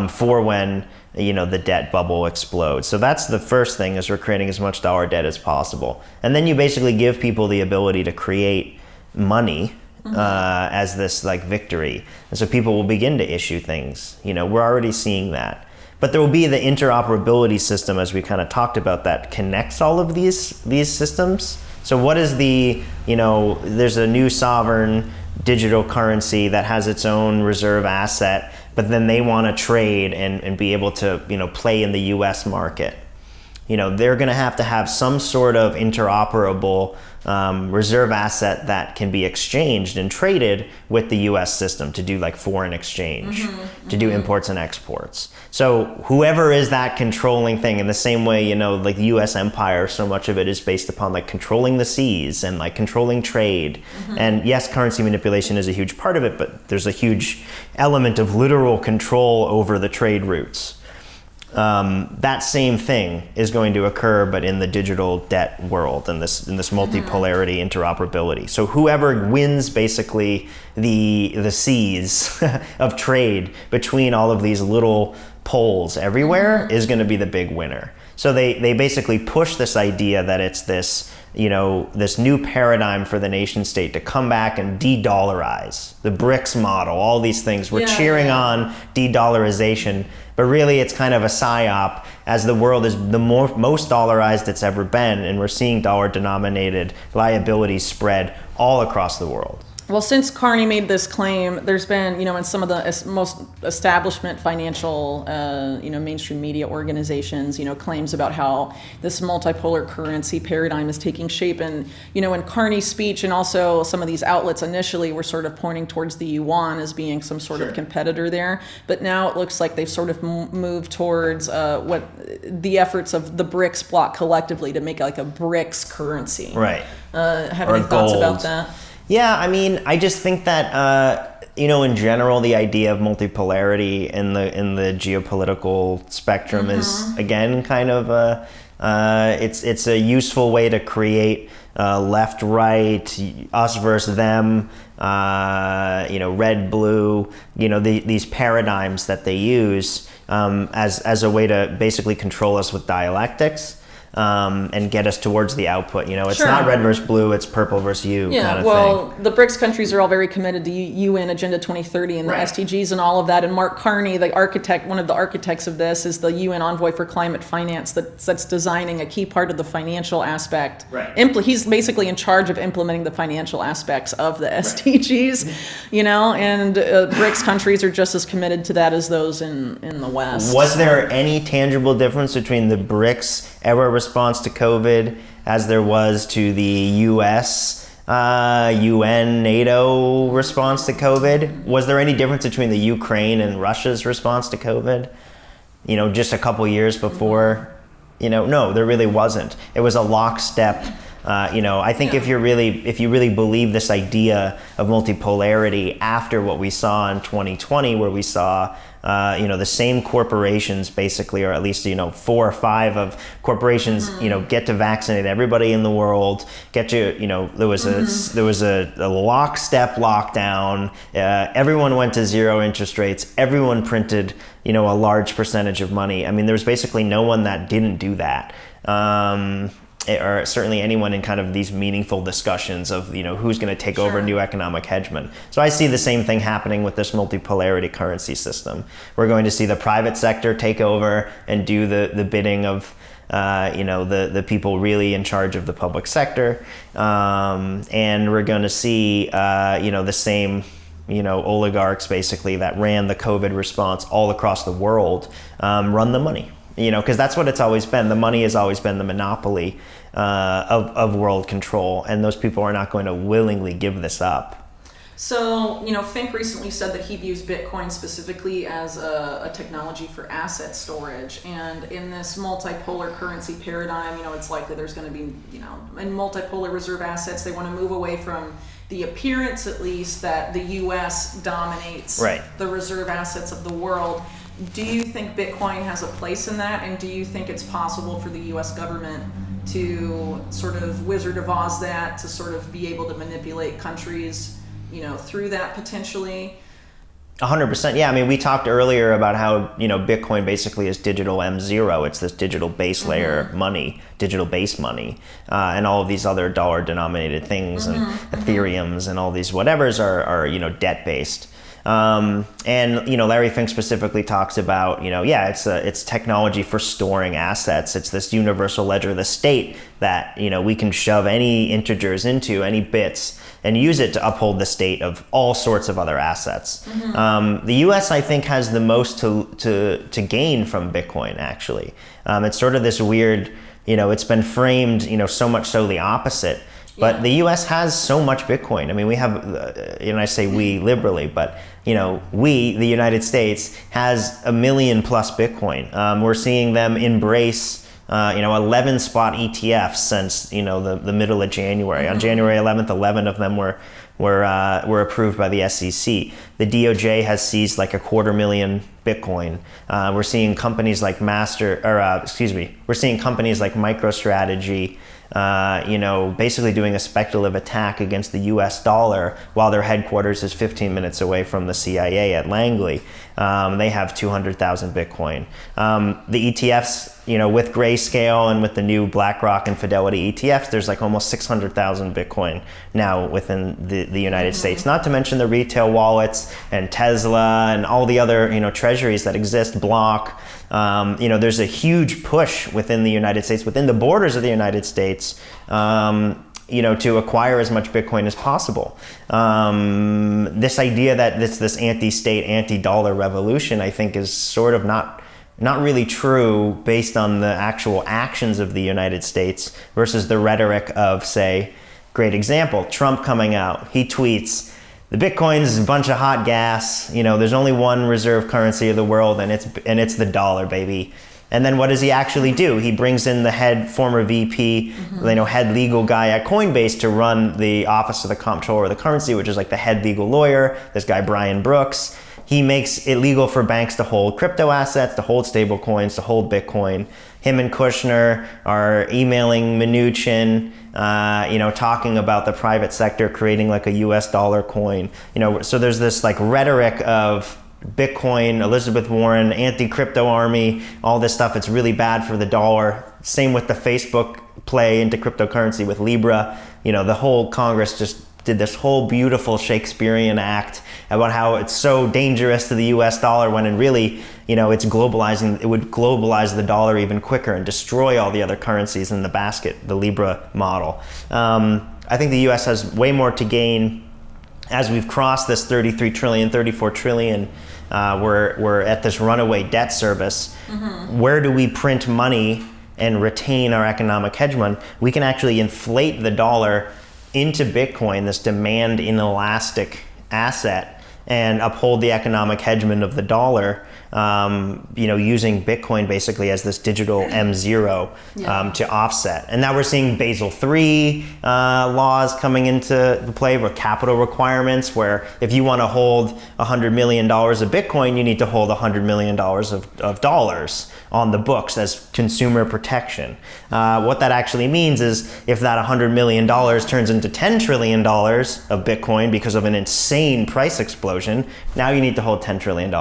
for when the debt bubble explodes. So that's the first thing, is we're creating as much dollar debt as possible. And then you basically give people the ability to create money as this victory. And so people will begin to issue things. We're already seeing that. But there will be the interoperability system, as we kind of talked about, that connects all of these systems. So what is there's a new sovereign digital currency that has its own reserve asset, but then they want to trade and be able to, play in the US market. They're going to have some sort of interoperable reserve asset that can be exchanged and traded with the US system to do foreign exchange, to do imports and exports. So whoever is that controlling thing, in the same way, the US empire, so much of it is based upon controlling the seas and controlling trade. And yes, currency manipulation is a huge part of it, but there's a huge element of literal control over the trade routes. That same thing is going to occur, but in the digital debt world, in this multipolarity interoperability. So whoever wins basically the seas of trade between all of these little poles everywhere is going to be the big winner. So they basically push this idea that it's this this new paradigm for the nation state to come back and de-dollarize the BRICS model, all these things. We're cheering on de-dollarization, but really it's kind of a psyop, as the world is the most dollarized it's ever been, and we're seeing dollar-denominated liabilities spread all across the world. Well, since Carney made this claim, there's been, in some of the most establishment financial, mainstream media organizations, claims about how this multipolar currency paradigm is taking shape. And, in Carney's speech, and also some of these outlets initially were sort of pointing towards the yuan as being some sort of competitor there. But now it looks like they've sort of moved towards what the efforts of the BRICS bloc collectively to make a BRICS currency. Right. Have any thoughts about that? Yeah, I mean, I just think that in general, the idea of multipolarity in the geopolitical spectrum is, again, kind of it's a useful way to create left, right, us versus them, red, blue, these paradigms that they use as a way to basically control us with dialectics. and get us towards the output. It's Sure. not red versus blue, it's purple versus you kind of well, thing. the BRICS countries are all very committed to UN Agenda 2030 and the Right. SDGs and all of that. And Mark Carney, one of the architects of this, is the UN envoy for climate finance that's designing a key part of the financial aspect. Right. He's basically in charge of implementing the financial aspects of the SDGs, and BRICS countries are just as committed to that as those in the West. Was there any tangible difference between the BRICS era response to COVID as there was to the US, UN, NATO response to COVID? Was there any difference between the Ukraine and Russia's response to COVID? Just a couple years before? No, there really wasn't. It was a lockstep. I think if you really believe this idea of multipolarity after what we saw in 2020, where we saw the same corporations basically, or at least 4 or 5 of corporations get to vaccinate everybody in the world, there was a lockstep lockdown, everyone went to zero interest rates, everyone printed a large percentage of money. I mean, there was basically no one that didn't do that. Or certainly anyone in kind of these meaningful discussions of who's going to take over new economic hegemon. So I see the same thing happening with this multipolarity currency system. We're going to see the private sector take over and do the bidding of the people really in charge of the public sector, and we're going to see the same oligarchs basically that ran the COVID response all across the world run the money. Because that's what it's always been. The money has always been the monopoly of world control, and those people are not going to willingly give this up. So, Fink recently said that he views Bitcoin specifically as a technology for asset storage. And in this multipolar currency paradigm, it's likely there's going to be, in multipolar reserve assets, they want to move away from the appearance, at least, that the U.S. dominates the reserve assets of the world. Do you think Bitcoin has a place in that? And do you think it's possible for the U.S. government to sort of Wizard of Oz that, to sort of be able to manipulate countries, through that potentially? 100%. Yeah. I mean, we talked earlier about how, Bitcoin basically is digital M0. It's this digital base layer money, digital base money, and all of these other dollar denominated things and Ethereums and all these whatevers are debt based. And Larry Fink specifically talks about it's technology for storing assets. It's this universal ledger of the state that we can shove any integers into, any bits, and use it to uphold the state of all sorts of other assets. The U.S. I think has the most to gain from Bitcoin. Actually, it's sort of this weird. It's been framed so much so the opposite. But the U.S. has so much Bitcoin. I mean, we have, I say we liberally, but we, the United States, has 1 million plus Bitcoin. We're seeing them embrace, 11 spot ETFs since the middle of January. On January 11th, 11 of them were approved by the SEC. The DOJ has seized like 250,000 Bitcoin. We're seeing companies like we're seeing companies like MicroStrategy. Basically doing a speculative attack against the US dollar while their headquarters is 15 minutes away from the CIA at Langley. They have 200,000 Bitcoin. The ETFs, with Grayscale and with the new BlackRock and Fidelity ETFs, there's like almost 600,000 Bitcoin now within the United States. Not to mention the retail wallets and Tesla and all the other, treasuries that exist, Block. There's a huge push within the United States, within the borders of the United States, to acquire as much Bitcoin as possible. This idea that this anti-state, anti-dollar revolution, I think, is sort of not really true based on the actual actions of the United States versus the rhetoric of, say, great example, Trump coming out. He tweets, the Bitcoin is a bunch of hot gas. There's only one reserve currency of the world, and it's the dollar, baby. And then what does he actually do? He brings in the former VP, head legal guy at Coinbase to run the Office of the Comptroller of the Currency, which is like the head legal lawyer, this guy Brian Brooks. He makes it legal for banks to hold crypto assets, to hold stable coins, to hold Bitcoin. Him and Kushner are emailing Mnuchin, talking about the private sector creating like a US dollar coin. So there's this like rhetoric of Bitcoin, Elizabeth Warren, anti-crypto army, all this stuff. It's really bad for the dollar. Same with the Facebook play into cryptocurrency with Libra. The whole Congress just did this whole beautiful Shakespearean act about how it's so dangerous to the US dollar when in really, it's globalizing. It would globalize the dollar even quicker and destroy all the other currencies in the basket, the Libra model. I think the US has way more to gain as we've crossed this 33 trillion, 34 trillion. We're at this runaway debt service. Where do we print money and retain our economic hegemon? We can actually inflate the dollar into Bitcoin, this demand inelastic asset, and uphold the economic hegemon of the dollar, using Bitcoin basically as this digital M0 to offset. And now we're seeing Basel III laws coming into play with capital requirements, where if you want to hold $100 million of Bitcoin, you need to hold $100 million of dollars on the books as consumer protection. What that actually means is if that $100 million turns into $10 trillion of Bitcoin because of an insane price explosion, now you need to hold $10 trillion.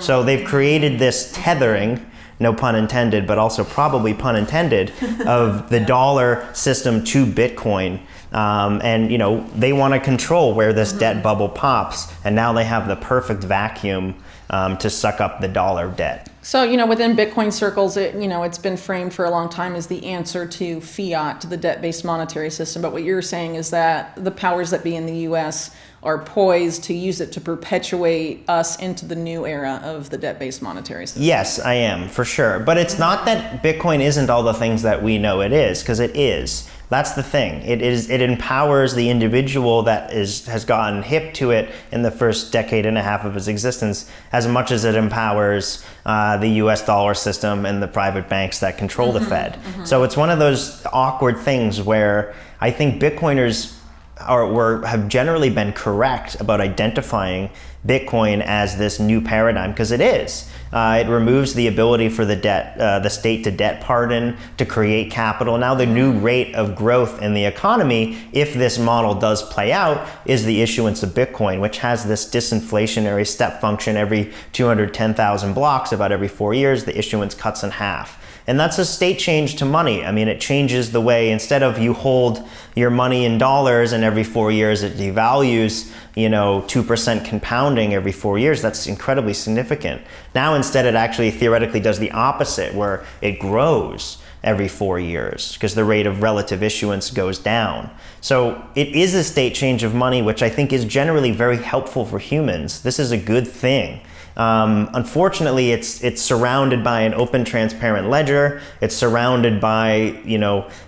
So they've created this tethering, no pun intended, but also probably pun intended, of the dollar system to Bitcoin. They want to control where this debt bubble pops, and now they have the perfect vacuum to suck up the dollar debt. So, within Bitcoin circles, it's been framed for a long time as the answer to fiat, to the debt-based monetary system. But what you're saying is that the powers that be in the U.S. are poised to use it to perpetuate us into the new era of the debt-based monetary system. Yes, I am, for sure. But it's not that Bitcoin isn't all the things that we know it is, because it is. That's the thing. It empowers the individual that has gotten hip to it in the first decade and a half of its existence, as much as it empowers the U.S. dollar system and the private banks that control the Fed. So it's one of those awkward things where I think Bitcoiners have generally been correct about identifying Bitcoin as this new paradigm, because it is. It removes the ability for the state to debt pardon, to create capital. Now the new rate of growth in the economy, if this model does play out, is the issuance of Bitcoin, which has this disinflationary step function every 210,000 blocks, about every 4 years, the issuance cuts in half. And that's a state change to money. I mean, it changes the way, instead of you hold your money in dollars and every 4 years it devalues, 2% compounding every 4 years, that's incredibly significant. Now instead it actually theoretically does the opposite, where it grows every 4 years because the rate of relative issuance goes down. So it is a state change of money, which I think is generally very helpful for humans. This is a good thing. Unfortunately, it's surrounded by an open, transparent ledger. It's surrounded by,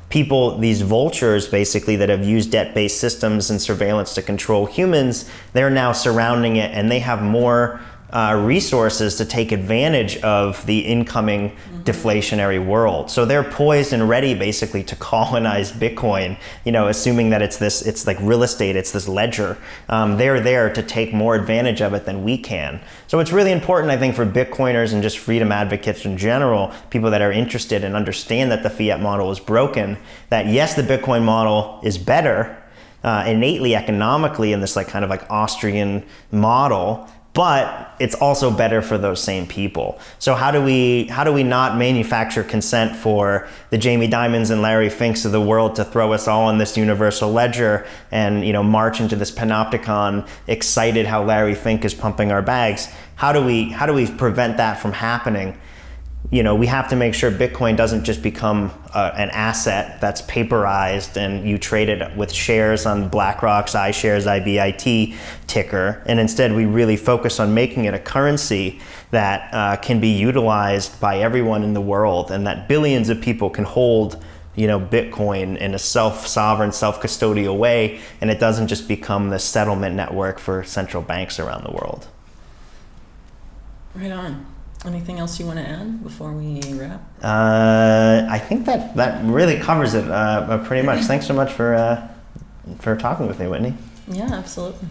people, these vultures basically, that have used debt-based systems and surveillance to control humans. They're now surrounding it, and they have more resources to take advantage of the incoming deflationary world. So they're poised and ready basically to colonize Bitcoin, assuming that it's like real estate, it's this ledger. They're there to take more advantage of it than we can. So it's really important, I think, for Bitcoiners and just freedom advocates in general, people that are interested and understand that the fiat model is broken, that yes, the Bitcoin model is better innately economically in this kind of Austrian model, but it's also better for those same people. So how do we not manufacture consent for the Jamie Dimons and Larry Finks of the world to throw us all on this universal ledger and march into this panopticon excited how Larry Fink is pumping our bags? How do we prevent that from happening? We have to make sure Bitcoin doesn't just become an asset that's paperized and you trade it with shares on BlackRock's iShares IBIT ticker. And instead, we really focus on making it a currency that can be utilized by everyone in the world, and that billions of people can hold Bitcoin in a self-sovereign, self-custodial way, and it doesn't just become the settlement network for central banks around the world. Right on. Anything else you want to add before we wrap? I think that really covers it pretty much. Thanks so much for talking with me, Whitney. Yeah, absolutely.